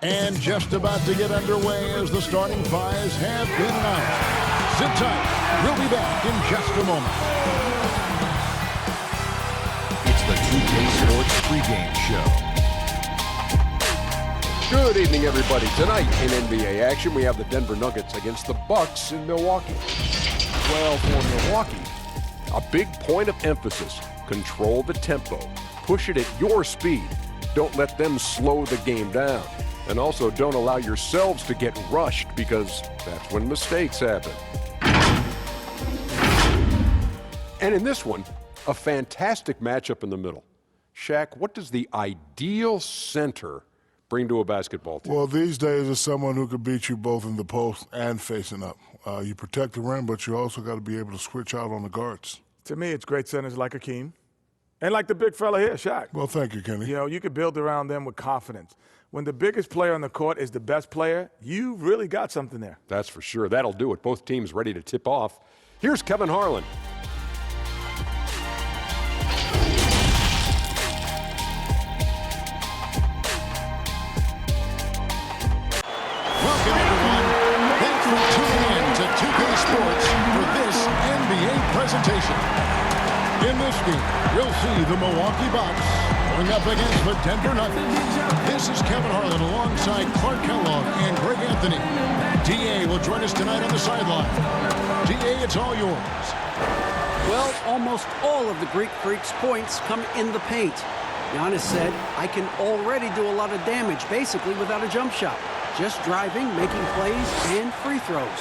And just about to get underway as the starting fives have been announced. Sit tight. We'll be back in just a moment. It's the 2K Sports pregame show. Good evening, everybody. Tonight in NBA action, we have the Denver Nuggets against the Bucks in Milwaukee. Well, for Milwaukee, a big point of emphasis. Control the tempo. Push it at your speed. Don't let them slow the game down. And also don't allow yourselves to get rushed because that's when mistakes happen. And in this one, a fantastic matchup in the middle. Shaq, what does the ideal center bring to a basketball team? Well, these days it's someone who can beat you both in the post and facing up. You protect the rim, but you also got to be able to switch out on the guards. To me, it's great centers like Akeem and like the big fella here, Shaq. Well, thank you, Kenny. You know, you can build around them with confidence. When the biggest player on the court is the best player, you really got something there. That's for sure. That'll do it. Both teams ready to tip off. Here's Kevin Harlan. Welcome, everyone. Thanks for tuning in to 2K Sports for this NBA presentation. In this game, we'll see the Milwaukee Bucks going up against the Denver Nuggets. This is Kevin Harlan alongside Clark Kellogg and Greg Anthony. D.A. will join us tonight on the sideline. D.A., it's all yours. Well, almost all of the Greek Freak's points come in the paint. Giannis said, I can already do a lot of damage, basically without a jump shot. Just driving, making plays, and free throws.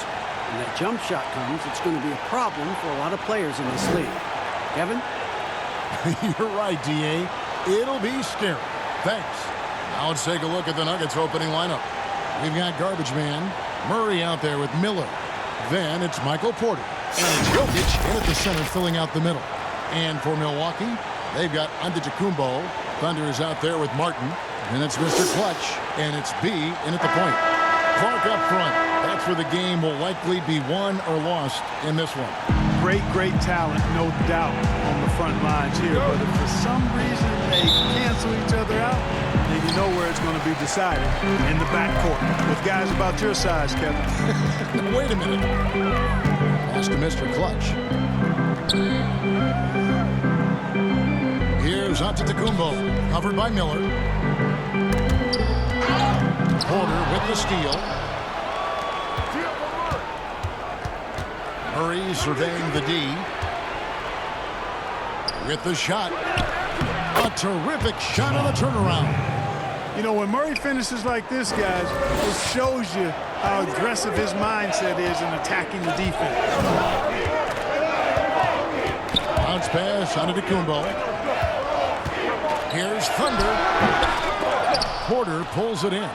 When that jump shot comes, it's going to be a problem for a lot of players in this league. Kevin? You're right, D.A. It'll be scary. Thanks. Now let's take a look at the Nuggets opening lineup. We've got Garbage Man, Murray out there with Miller. Then it's Michael Porter. And it's Jokic in at the center filling out the middle. And for Milwaukee, they've got Antetokounmpo. Thunder is out there with Martin. And it's Mr. Clutch. And it's B in at the point. Clark up front. That's where the game will likely be won or lost in this one. Great talent, no doubt, on the front lines here. But if for some reason they cancel each other out, then you know where it's going to be decided, in the backcourt with guys about your size, Kevin. Wait a minute. Pass to Mr. Clutch. Here's Antetokounmpo, covered by Miller. Porter with the steal. Murray surveying the D. With the shot. A terrific shot on the turnaround. You know, when Murray finishes like this, guys, it shows you how aggressive his mindset is in attacking the defense. Bounce pass on Antetokounmpo. Here's Thunder. Porter pulls it in.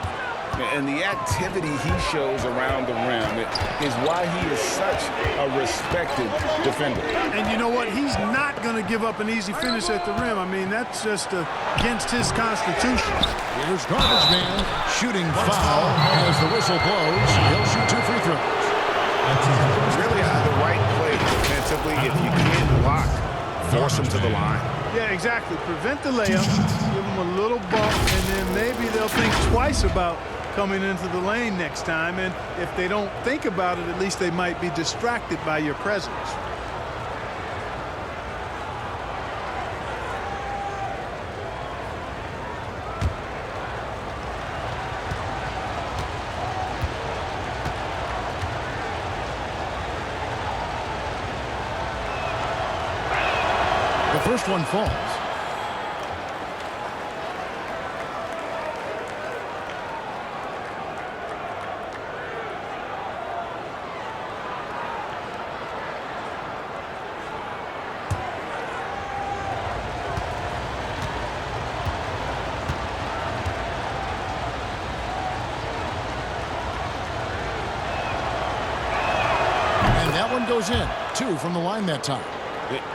And the activity he shows around the rim is why he is such a respected defender. And you know what? He's not going to give up an easy finish at the rim. I mean, that's just against his constitution. Here's Garbage Man shooting foul as the whistle blows. He'll shoot 2 free throws. Really the right play defensively. If you can't block, force him to the line. Yeah, exactly. Prevent the layup, give them a little bump, and then maybe they'll think twice about coming into the lane next time. And if they don't think about it, at least they might be distracted by your presence. The first one falls. Goes in. 2 from the line that time.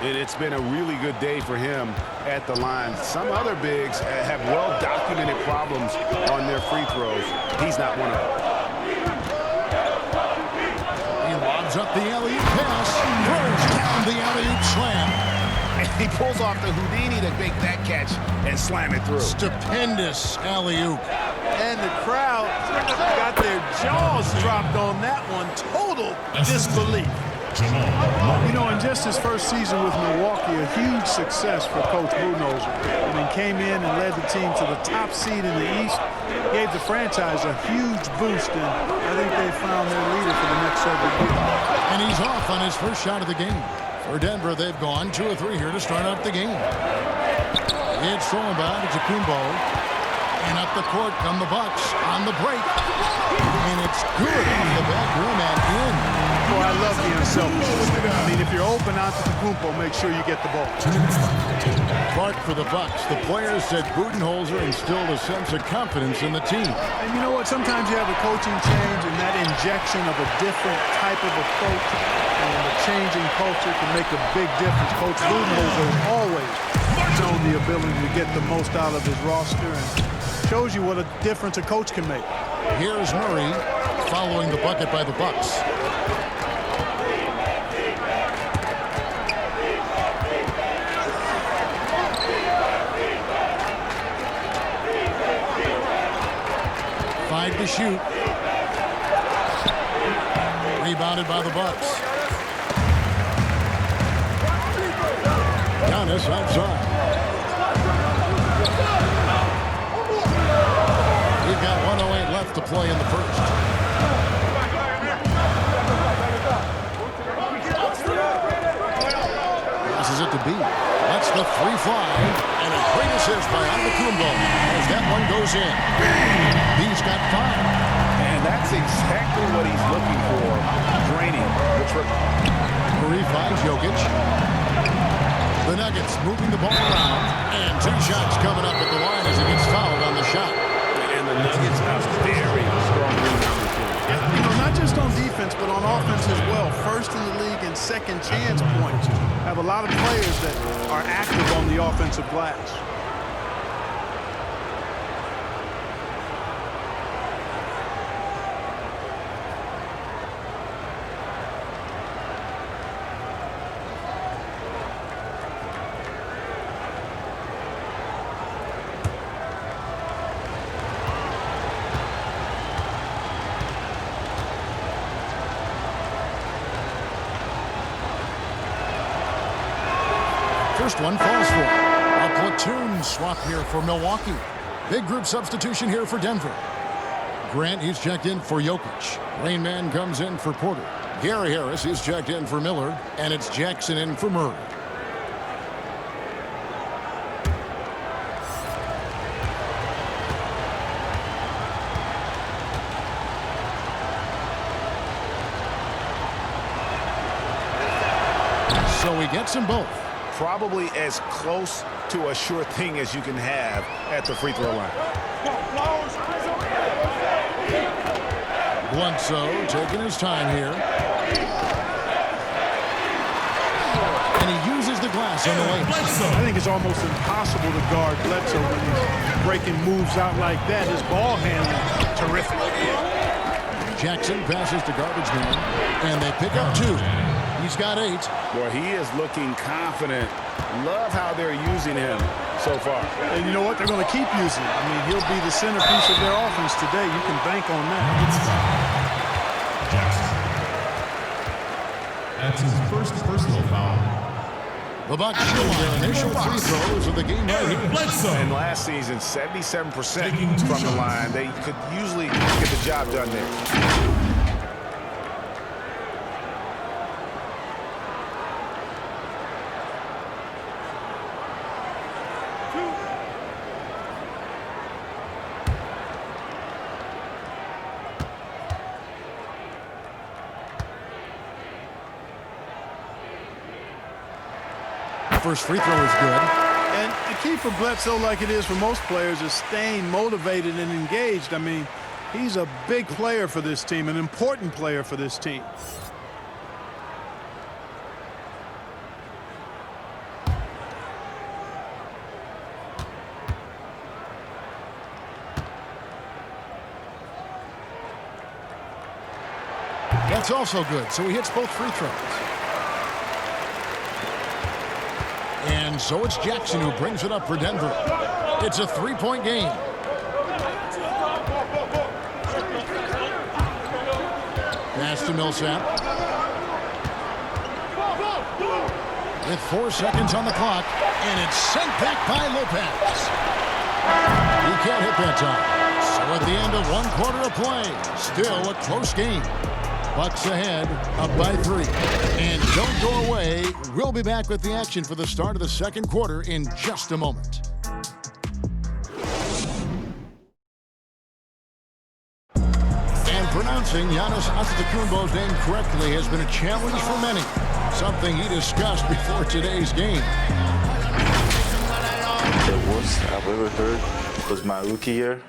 It's been a really good day for him at the line. Some other bigs have well-documented problems on their free throws. He's not one of them. He lobs up the alley-oop pass. Throws down the alley-oop slam. And he pulls off the Houdini to make that catch and slam it through. Stupendous alley-oop. And the crowd got their jaws dropped on that one. Total disbelief. You know, in just his first season with Milwaukee, a huge success for Coach Budenholzer. I mean, came in and led the team to the top seed in the East, gave the franchise a huge boost, and I think they found their leader for the next several years. And he's off on his first shot of the game. For Denver, they've gone 2 of 3 here to start out the game. It's thrown by Antetokounmpo. And up the court come the Bucks on the break. And it's good off the back rim and in. Boy, I love the unselfishness. I mean, if you're open Antetokounmpo, make sure you get the ball. Clark for the Bucks. The players said Budenholzer instilled a sense of confidence in the team. And you know what? Sometimes you have a coaching change, and that injection of a different type of approach and a change in culture can make a big difference. Coach Budenholzer has always shown the ability to get the most out of his roster, and shows you what a difference a coach can make. Here's Murray following the bucket by the Bucks. Five to shoot. Rebounded by the Bucks. Giannis outside. We've got 1:08 left to play in the first. Passes it to B. That's the 3 fly. And a great assist by Antetokounmpo as that one goes in. B's got 5. And that's exactly what he's looking for. Draining the triple. Murray finds Jokic. The Nuggets moving the ball around. And 2 shots coming up at the line as he gets fouled on the shot. And the Nuggets have very strong rebounding team. You know, not just on defense, but on offense as well. First in the league in second chance points. Have a lot of players that are active on the offensive glass. First one falls for. A platoon swap here for Milwaukee. Big group substitution here for Denver. Grant, he's checked in for Jokic. Rain Man comes in for Porter. Gary Harris, he's checked in for Miller. And it's Jackson in for Murray. So he gets them both. Probably as close to a sure thing as you can have at the free throw line. Bledsoe taking his time here. And he uses the glass on the way. I think it's almost impossible to guard Bledsoe when he's breaking moves out like that. His ball handling, terrific. Jackson passes to Garbage Man. And they pick up 2. He's got 8. Boy, he is looking confident. Love how they're using him so far. And you know what? They're going to keep using him. I mean, he'll be the centerpiece of their offense today. You can bank on that. That's his first personal foul. The Bucks shoot their initial free throws of the game right here. And last season, 77% from the line. They could usually get the job done there. First free throw is good. And the key for Bledsoe, like it is for most players, is staying motivated and engaged. I mean, he's a big player for this team, an important player for this team. That's also good, so he hits both free throws. And so it's Jackson who brings it up for Denver. It's a 3-point game. Gets to Millsap. With 4 seconds on the clock, and it's sent back by Lopez. He can't hit that time. So at the end of 1 quarter of play, still a close game. Bucks ahead, up by 3. And don't go away. We'll be back with the action for the start of the second quarter in just a moment. And pronouncing Giannis Antetokounmpo's name correctly has been a challenge for many. Something he discussed before today's game. The worst I've ever heard was my rookie year.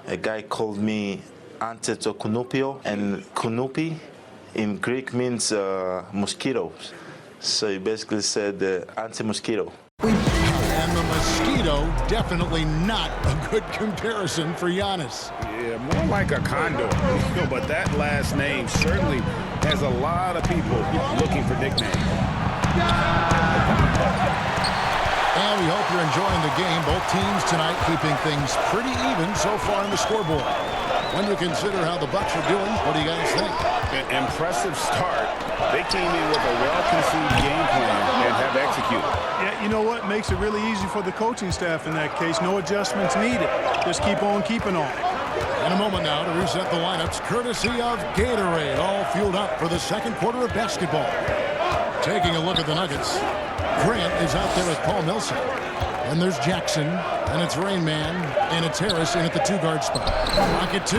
A guy called me Antetokounmpo, and Kunupi in Greek means mosquitoes. So he basically said anti-mosquito. And the mosquito, definitely not a good comparison for Giannis. Yeah, more like a condor. But that last name certainly has a lot of people looking for nicknames. And we hope you're enjoying the game. Both teams tonight keeping things pretty even so far on the scoreboard. When you consider how the Bucks are doing, what do you guys think? An impressive start. They came in with a well-conceived game plan and have executed. Yeah, you know what? Makes it really easy for the coaching staff in that case. No adjustments needed. Just keep on keeping on. In a moment now to reset the lineups, courtesy of Gatorade, all fueled up for the second quarter of basketball. Taking a look at the Nuggets, Grant is out there with Paul Millsap. And there's Jackson, and it's Rain Man, and it's Harris in at the 2-guard spot. Rocket 2,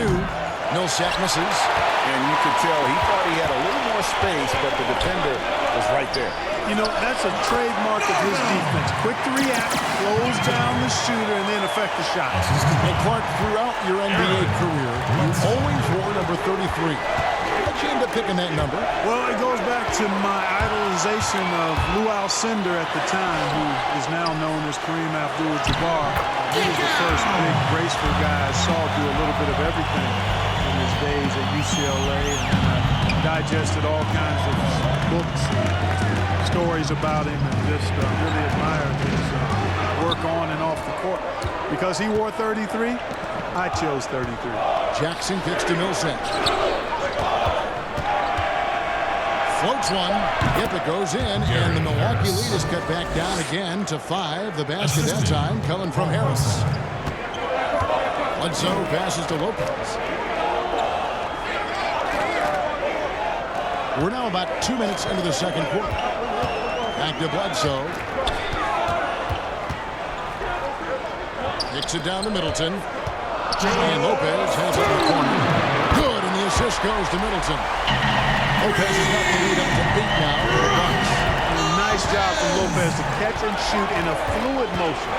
Millsap misses. And you could tell he thought he had a little more space, but the defender was right there. You know, that's a trademark of his defense. Quick to react, close down the shooter, and then affect the shot. And Clark, throughout your NBA career, you always wore number 33. How'd you end up picking that number? Well, it goes back to my idolization of Lou Alcindor at the time, who is now known as Kareem Abdul-Jabbar. He was the first big, graceful guy I saw do a little bit of everything in his days at UCLA, and I digested all kinds of books and stories about him, and just really admired his work on and off the court. Because he wore 33, I chose 33. Jackson kicks to Millsap. Floats one. Yep, it goes in, and the Milwaukee lead is cut back down again to 5. The basket that time coming from Harris. Bledsoe passes to Lopez. We're now about 2 minutes into the second quarter. Back to Bledsoe. Kicks it down to Middleton. And Lopez has it in the corner. Good, and the assist goes to Middleton. Lopez has got the lead up to 8 now for the Bucks. Nice job from Lopez to catch and shoot in a fluid motion.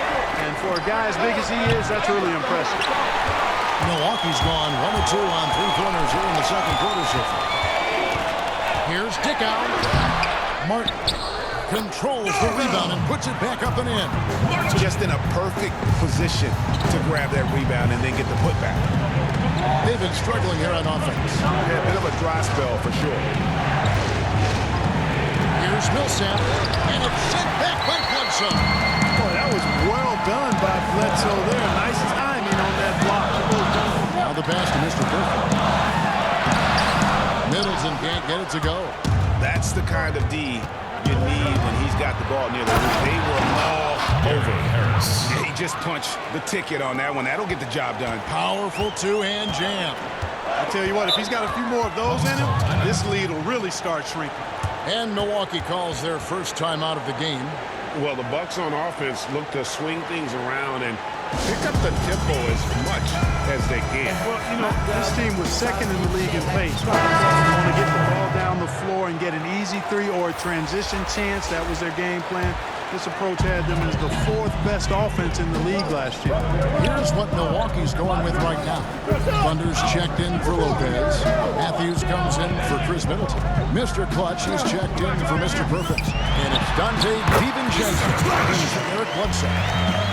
And for a guy as big as he is, that's really impressive. Milwaukee's gone 1 of 2 on 3-pointers here in the second quarter so far. Here's Dickow. Martin controls the rebound and puts it back up and in. Just in a perfect position to grab that rebound and then get the putback. They've been struggling here on offense. Yeah, a bit of a dry spell for sure. Here's Millsap, and it's sent back by Bledsoe. Boy, that was well done by Bledsoe there. Nice timing on that block. Now the pass to Mr. Perfect. Middleton can't get it to go. That's the kind of D you need when he's got the ball near the hoop. They were all over Harris. Yeah, he just punched the ticket on that one. That'll get the job done. Powerful two-hand jam. I tell you what, if he's got a few more of those in him, this lead will really start shrinking. And Milwaukee calls their first time out of the game. Well, the Bucks on offense look to swing things around and pick up the tempo as much as they can. Well, you know, this team was second in the league in pace. They want to get the ball down the floor and get an easy 3 or a transition chance. That was their game plan. This approach had them as the 4th best offense in the league last year. Here's what Milwaukee's going with right now. Thunder's checked in for Lopez. Matthews comes in for Chris Middleton. Mr. Clutch is checked in for Mr. Perfect. And it's Dante DiVincenzo for Eric Bledsoe.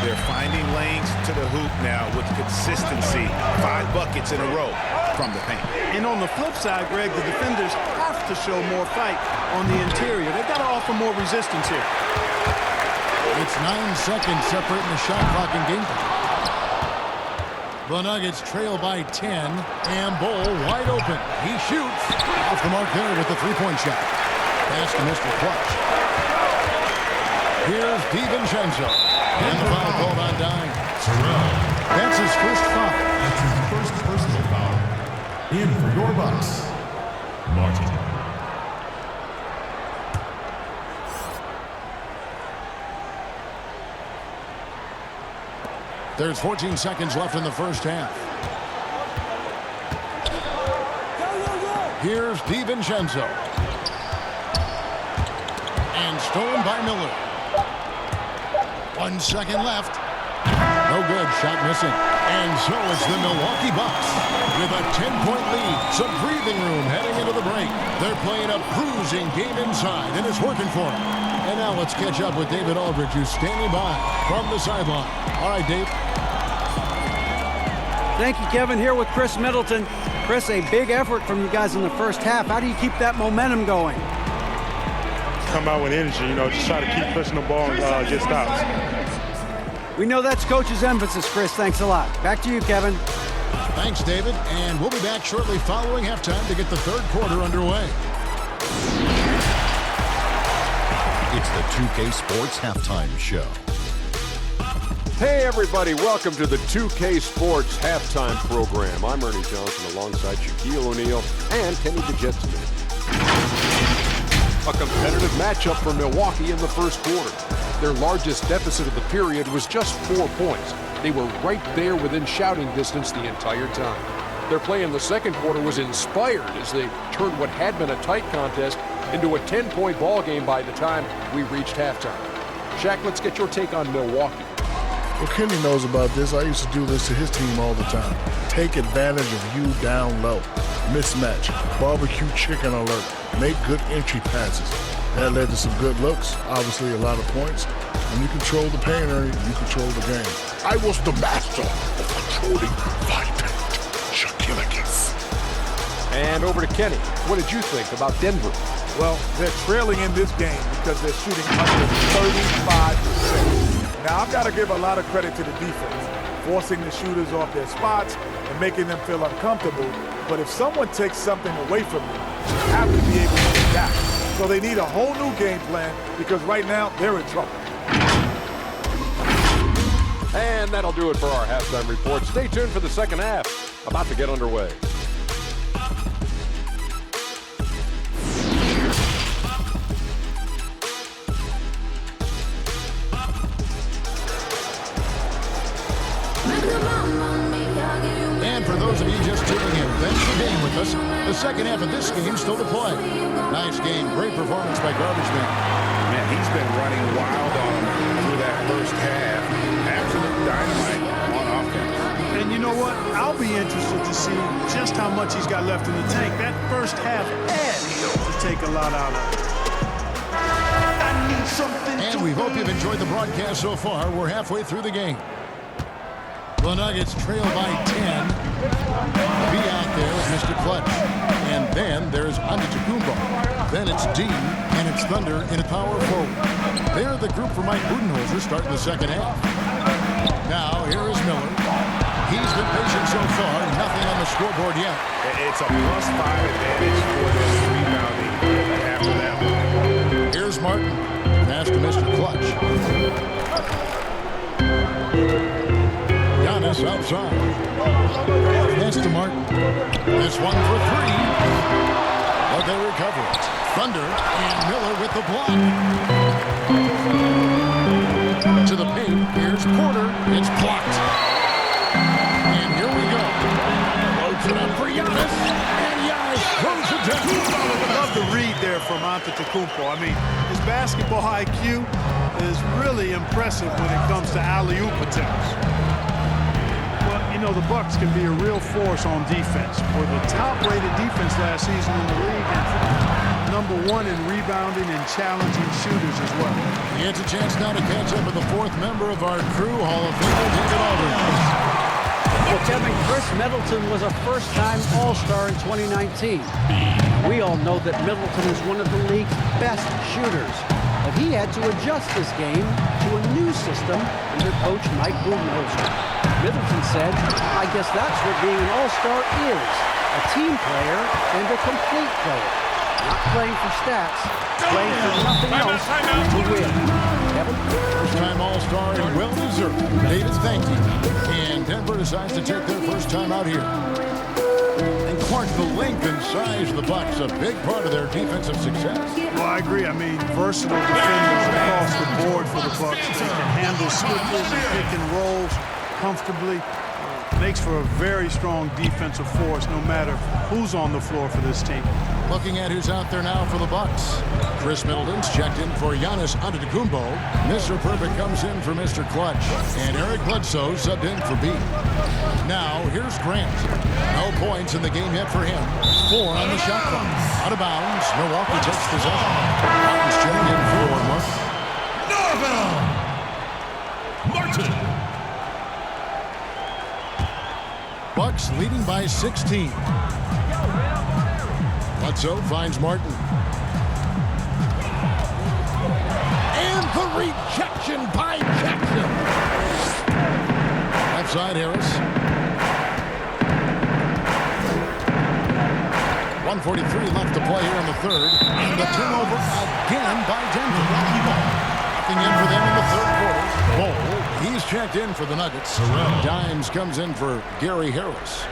They're finding lanes to the hoop now with consistency. 5 buckets in a row from the paint. And on the flip side, Greg, the defenders have to show more fight on the interior. They've got to offer more resistance here. It's 9 seconds separating the shot clock and game time. The Nuggets trail by 10, and Bull wide open. He shoots. Off the mark there with the three-point shot. Pass to Mr. Clutch. Here's DiVincenzo. And the foul called on Dime. That's his first foul. That's his first personal foul. In for your Bucks, Martin. There's 14 seconds left in the first half. Here's DiVincenzo. And stolen by Miller. 1 second left. No good. Shot missing. And so it's the Milwaukee Bucks with a 10-point lead. Some breathing room heading into the break. They're playing a bruising game inside, and it's working for them. And now let's catch up with David Aldridge, who's standing by from the sideline. All right, Dave. Thank you, Kevin. Here with Chris Middleton. Chris, a big effort from you guys in the first half. How do you keep that momentum going? Come out with energy, just try to keep pushing the ball and get stops. We know that's Coach's emphasis, Chris. Thanks a lot. Back to you, Kevin. Thanks, David. And we'll be back shortly following halftime to get the third quarter underway. It's the 2K Sports Halftime Show. Hey everybody, welcome to the 2K Sports Halftime Program. I'm Ernie Johnson alongside Shaquille O'Neal and Kenny the Jet Smith. A competitive matchup for Milwaukee in the first quarter. Their largest deficit of the period was just 4 points. They were right there within shouting distance the entire time. Their play in the second quarter was inspired as they turned what had been a tight contest into a 10-point ball game by the time we reached halftime. Shaq, let's get your take on Milwaukee. Well, Kenny knows about this. I used to do this to his team all the time. Take advantage of you down low. Mismatch. Barbecue chicken alert. Make good entry passes. That led to some good looks. Obviously, a lot of points. When you control the paint, Ernie, you control the game. I was the master of controlling my paint. Shaquille O'Neal. And over to Kenny. What did you think about Denver? Well, they're trailing in this game because they're shooting under 35%. Now, I've got to give a lot of credit to the defense, forcing the shooters off their spots and making them feel uncomfortable. But if someone takes something away from them, you have to be able to adapt. So they need a whole new game plan because right now they're in trouble. And that'll do it for our halftime report. Stay tuned for the second half. About to get underway. And for those of you just tuning in, thanks for being with us. The second half of this game still to play. Nice game. Great performance by Garbage Man. Man, he's been running wild on him through that first half. Absolute dynamite on offense. And you know what? I'll be interested to see just how much he's got left in the tank. That first half had to take a lot out of it. And we hope you've enjoyed the broadcast so far. We're halfway through the game. The Nuggets trail by 10. B out there with Mr. Clutch. And then there's Antetokounmpo. Then it's D, and it's Thunder in a power forward. They're the group for Mike Budenholzer starting the second half. Now, here is Miller. He's been patient so far. Nothing on the scoreboard yet. It's a +5 advantage for this rebounding after that one. Here's Martin. Pass to Mr. Clutch. Giannis outside. Pass to Martin. This one for three. But they recover it. Thunder and Miller with the block. To the paint. Here's Porter. It's blocked. And here we go. Loads it up for Giannis. And Giannis throws it down. I love the read there from Antetokounmpo. I mean, his basketball IQ is really impressive when it comes to alley-oop attempts. The Bucks can be a real force on defense. Were the top-rated defense last season in the league, and #1 in rebounding and challenging shooters as well. He gets a chance now to catch up with the fourth member of our crew, Hall of Famer David Aldridge. Well, Kevin, Chris Middleton was a first-time All-Star in 2019. We all know that Middleton is one of the league's best shooters. But he had to adjust this game to a new system under coach Mike Budenholzer. Middleton said, I guess that's what being an all-star is. A team player and a complete player. Not playing for stats, playing for nothing else than to win. Kevin? First-time all-star and well-deserved. David, thank you. And Denver decides to take their first time out here. And Clark, the length and size of the Bucks, a big part of their defensive success. Well, I agree. I mean, versatile defenders across the board for the Bucks. They can handle switches and pick and rolls comfortably. Makes for a very strong defensive force no matter who's on the floor for this team. Looking at who's out there now for the Bucks. Chris Middleton's checked in for Giannis Antetokounmpo. Mr. Perfect comes in for Mr. Clutch. And Eric Bledsoe subbed in for B. Now, here's Grant. No points in the game yet for him. 4 on the shot clock. Out of bounds. Milwaukee takes possession. Martin's checking in for Martin. Bucks leading by 16. Bledsoe finds Martin. And the rejection by Jackson. Left side, Harris. 1:43 left to play here in the third. And the turnover again by Denver. Nothing in for them in the third quarter. Ball. He's checked in for the Nuggets. Dimes comes in for Gary Harris.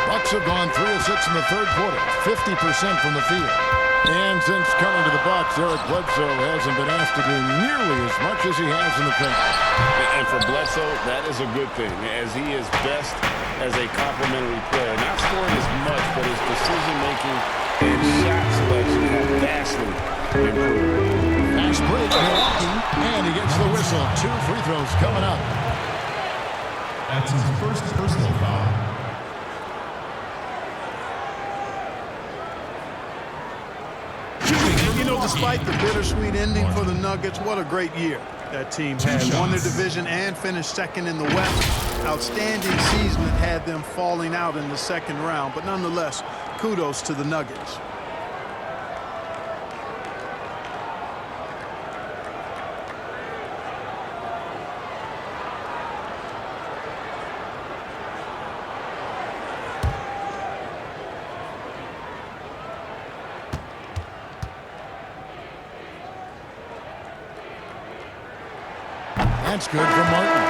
Bucks have gone 3 of 6 in the third quarter, 50% from the field. And since coming to the Bucks, Eric Bledsoe hasn't been asked to do nearly as much as he has in the paint. And for Bledsoe, that is a good thing, as he is best as a complementary player. Not scoring as much, but his decision-making and shot selection have vastly improved. Fast break, Milwaukee, and he gets the whistle. 2 free throws coming up. That's his first personal foul. You know, despite the bittersweet ending for the Nuggets, what a great year that team had. Won their division and finished second in the West. Outstanding season that had them falling out in the second round, but nonetheless, kudos to the Nuggets. That's good for Martin.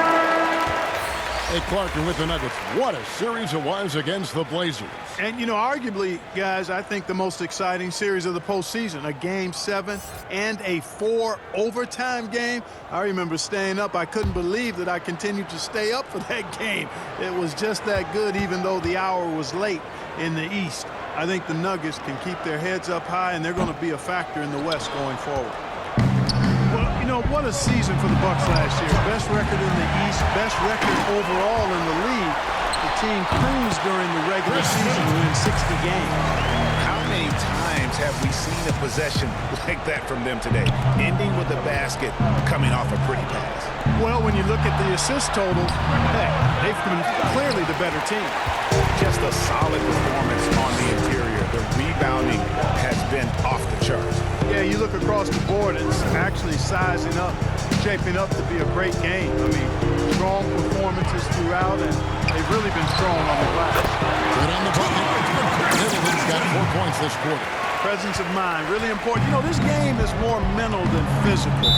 Hey, Clark, with the Nuggets. What a series it was against the Blazers. And, you know, arguably, guys, I think the most exciting series of the postseason. A Game 7 and a 4 overtime game. I remember staying up. I couldn't believe that I continued to stay up for that game. It was just that good, even though the hour was late in the East. I think the Nuggets can keep their heads up high, and they're going to be a factor in the West going forward. Well, you know, what a season for the Bucks last year. Best record in the East, best record overall in the league. The team cruised during the regular season to win 60 games. How many times have we seen a possession like that from them today? Ending with a basket, coming off a pretty pass. Well, when you look at the assist totals, hey, they've been clearly the better team. Just a solid performance on the interior. The rebounding has been off the charts. Yeah, you look across the board, it's actually sizing up, shaping up to be a great game. I mean, strong performances throughout, and they've really been strong on the glass. Good on the bucket. Middleton's got 4 points this quarter. Presence of mind, really important. You know, this game is more mental than physical.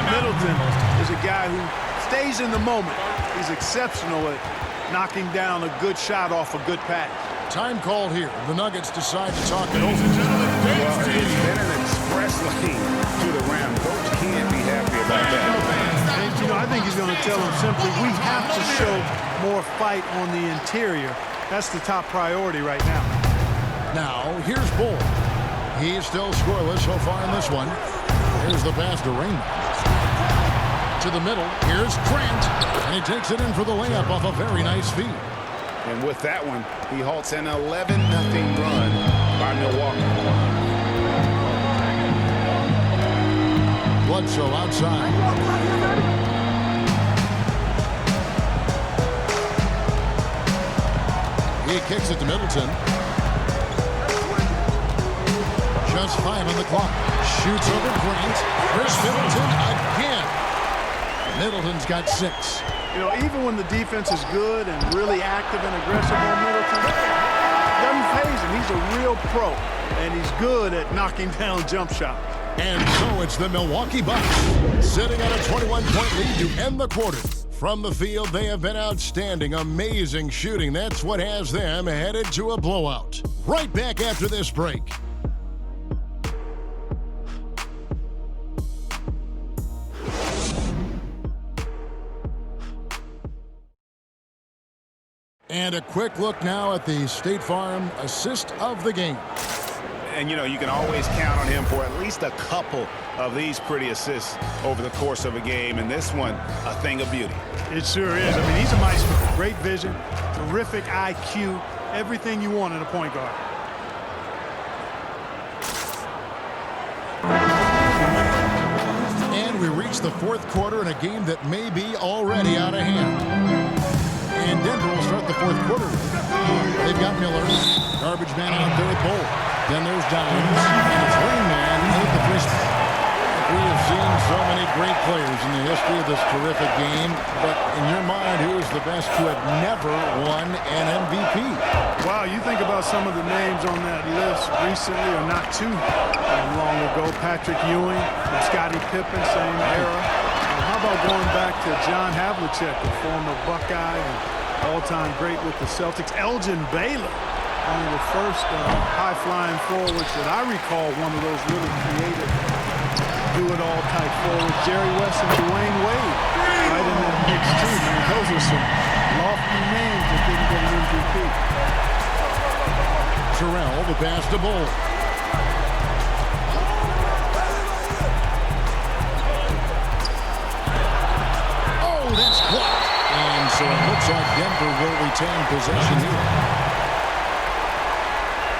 Middleton is a guy who stays in the moment. He's exceptional at knocking down a good shot off a good pass. Time called here. The Nuggets decide to talk it over. Well, it's been an express lane to the rim. Coach can't be happy about that. And, you know, I think he's going to tell them simply, we have to show more fight on the interior. That's the top priority right now. Now, here's Bull. He's still scoreless so far in this one. Here's the pass to Raymond. To the middle. Here's Grant. And he takes it in for the layup off a very nice feed. And with that one, he halts an 11-0 run by Milwaukee. Bledsoe outside. He kicks it to Middleton. Just 5 on the clock. Shoots over Grant. Here's Middleton again. Middleton's got 6. You know, even when the defense is good and really active and aggressive on Middleton, it doesn't faze him. He's a real pro, and he's good at knocking down jump shots. And so it's the Milwaukee Bucks sitting on a 21-point lead to end the quarter. From the field, they have been outstanding, amazing shooting. That's what has them headed to a blowout. Right back after this break. And a quick look now at the State Farm assist of the game. And, you know, you can always count on him for at least a couple of these pretty assists over the course of a game. And this one, a thing of beauty. It sure is. I mean, he's a maestro. Great vision, terrific IQ, everything you want in a point guard. And we reach the fourth quarter in a game that may be already out of hand. And Denver will start the fourth quarter. They've got Miller, garbage man out there with Bull. Then there's Dimes, and it's Rain Man with the frisbee. We have seen so many great players in the history of this terrific game, but in your mind, who is the best to have never won an MVP? Wow, you think about some of the names on that list recently, or not too long ago. Patrick Ewing, Scottie Pippen, same era. How about going back to John Havlicek, a former Buckeye and all-time great with the Celtics. Elgin Baylor, one of the first high-flying forwards that I recall, one of those really creative, do-it-all type forwards. Jerry West and Dwayne Wade, right in that mix too, man. Those are some lofty names that didn't get an MVP. Terrell, the pass to Bull. That's blocked. And so it looks like Denver will retain possession here.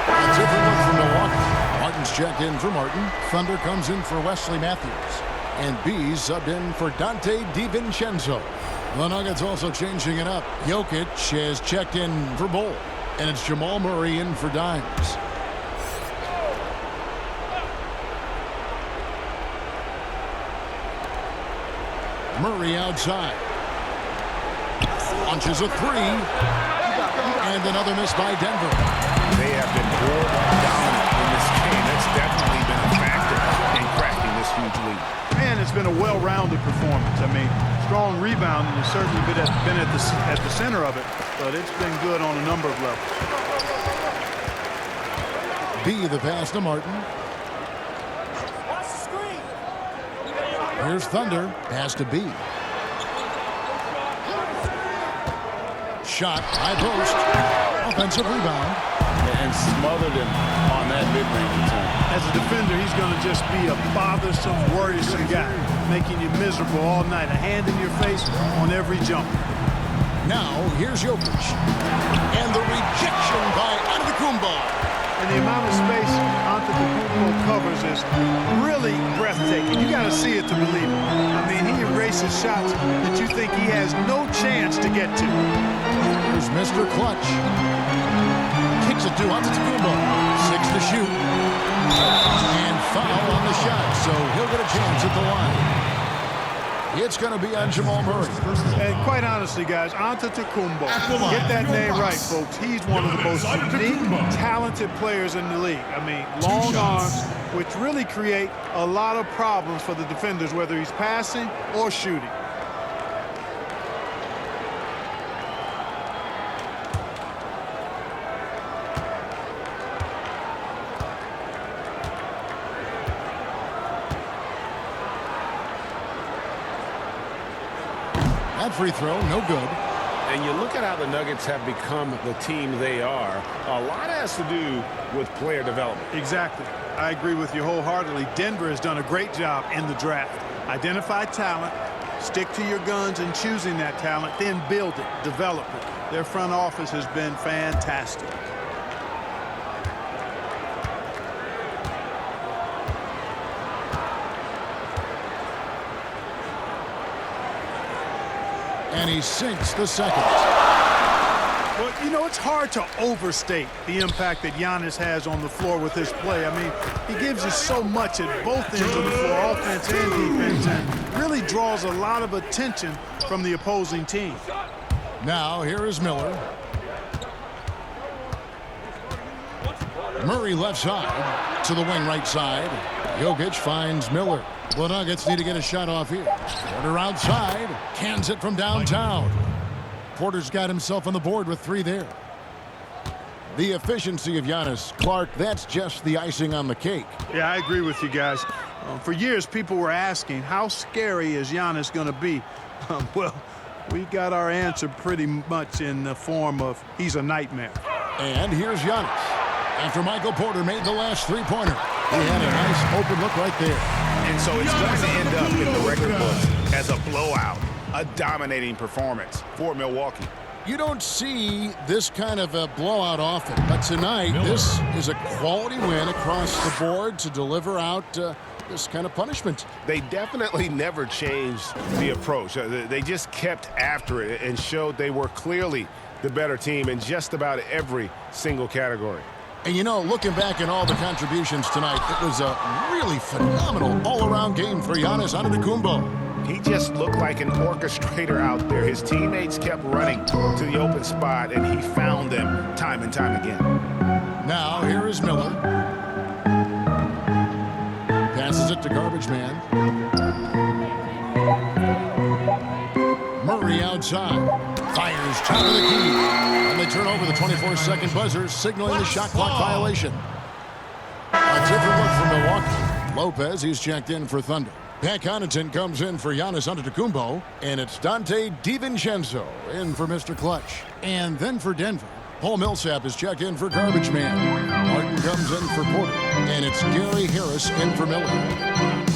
A different look for Milwaukee. Martin's checked in for Martin. Thunder comes in for Wesley Matthews. And B's subbed in for Dante DiVincenzo. The Nuggets also changing it up. Jokic has checked in for Bull. And it's Jamal Murray in for Dimes. Murray outside. Launches a three. And another miss by Denver. They have been more dominant in this game. That's definitely been a factor in cracking this huge lead. And it's been a well-rounded performance. I mean, strong rebounding has certainly been at the center of it, but it's been good on a number of levels. B, the pass to Martin. Here's Thunder. Pass to B. Shot, high post. Offensive rebound. And smothered him on that mid-range attempt. As a defender, he's going to just be a bothersome, worrisome guy, making you miserable all night. A hand in your face on every jump. Now, here's Jokic. And the rejection by Antetokounmpo. And the amount of space Antetokounmpo covers is really breathtaking. You got to see it to believe it. I mean, he erases shots that you think he has no chance to get to. Here's Mr. Clutch. Kicks it to Antetokounmpo. 6 to shoot. And foul on the shot, so he'll get a chance at the line. It's going to be on Jamal Murray. And quite honestly, guys, Antetokounmpo, get that name right, folks. He's one of the most unique, talented players in the league. I mean, long arms, which really create a lot of problems for the defenders, whether he's passing or shooting. That free throw, no good. And you look at how the Nuggets have become the team they are. A lot has to do with player development. Exactly. I agree with you wholeheartedly. Denver has done a great job in the draft. Identify talent, stick to your guns in choosing that talent, then build it, develop it. Their front office has been fantastic. And he sinks the second. But You know, it's hard to overstate the impact that Giannis has on the floor with his play. I mean, he gives you so much at both ends of the floor, offense and defense, and really draws a lot of attention from the opposing team. Now, here is Miller. Murray left side to the wing right side. Jokic finds Miller. The Nuggets need to get a shot off here. Porter outside. Cans it from downtown. Porter's got himself on the board with 3 there. The efficiency of Giannis. Clark, that's just the icing on the cake. Yeah, I agree with you guys. For years, people were asking, how scary is Giannis going to be? Well, we got our answer pretty much in the form of he's a nightmare. And here's Giannis. After Michael Porter made the last three-pointer, he had a nice open look right there. And so it's going to end up in the record books as a blowout, a dominating performance for Milwaukee. You don't see this kind of a blowout often, but tonight this is a quality win across the board to deliver out this kind of punishment. They definitely never changed the approach. They just kept after it and showed they were clearly the better team in just about every single category. And you know, looking back at all the contributions tonight, it was a really phenomenal all-around game for Giannis Antetokounmpo. He just looked like an orchestrator out there. His teammates kept running to the open spot, and he found them time and time again. Now, here is Miller. Passes it to Garbage Man. Murray outside. Fires top of the key. And they turn over the 24-second buzzer, signaling the shot clock violation. A different look for Milwaukee. Lopez, he's checked in for Thunder. Pat Connaughton comes in for Giannis Antetokounmpo. And it's Dante DiVincenzo in for Mr. Clutch. And then for Denver, Paul Millsap is checked in for Garbage Man. Martin comes in for Porter. And it's Gary Harris in for Miller.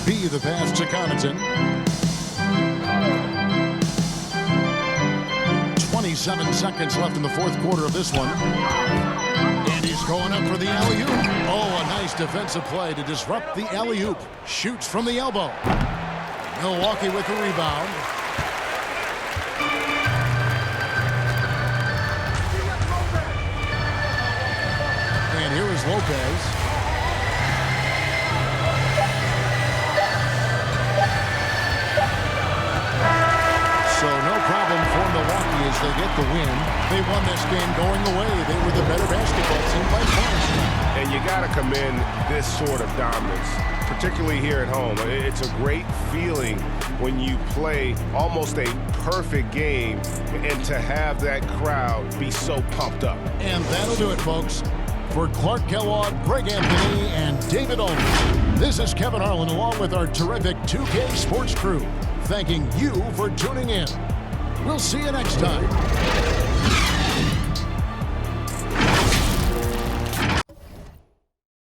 B the pass to Connaughton. 27 seconds left in the fourth quarter of this one. And he's going up for the alley-oop. Oh, a nice defensive play to disrupt the alley-oop. Shoots from the elbow. Milwaukee with the rebound. And here is Lopez. So no problem for Milwaukee as they get the win. They won this game going away. They were the better basketball team by far. And you got to commend this sort of dominance, particularly here at home. It's a great feeling when you play almost a perfect game and to have that crowd be so pumped up. And that'll do it, folks. For Clark Kellogg, Greg Anthony, and David Aldridge, this is Kevin Harlan along with our terrific 2K Sports crew, thanking you for tuning in. We'll see you next time.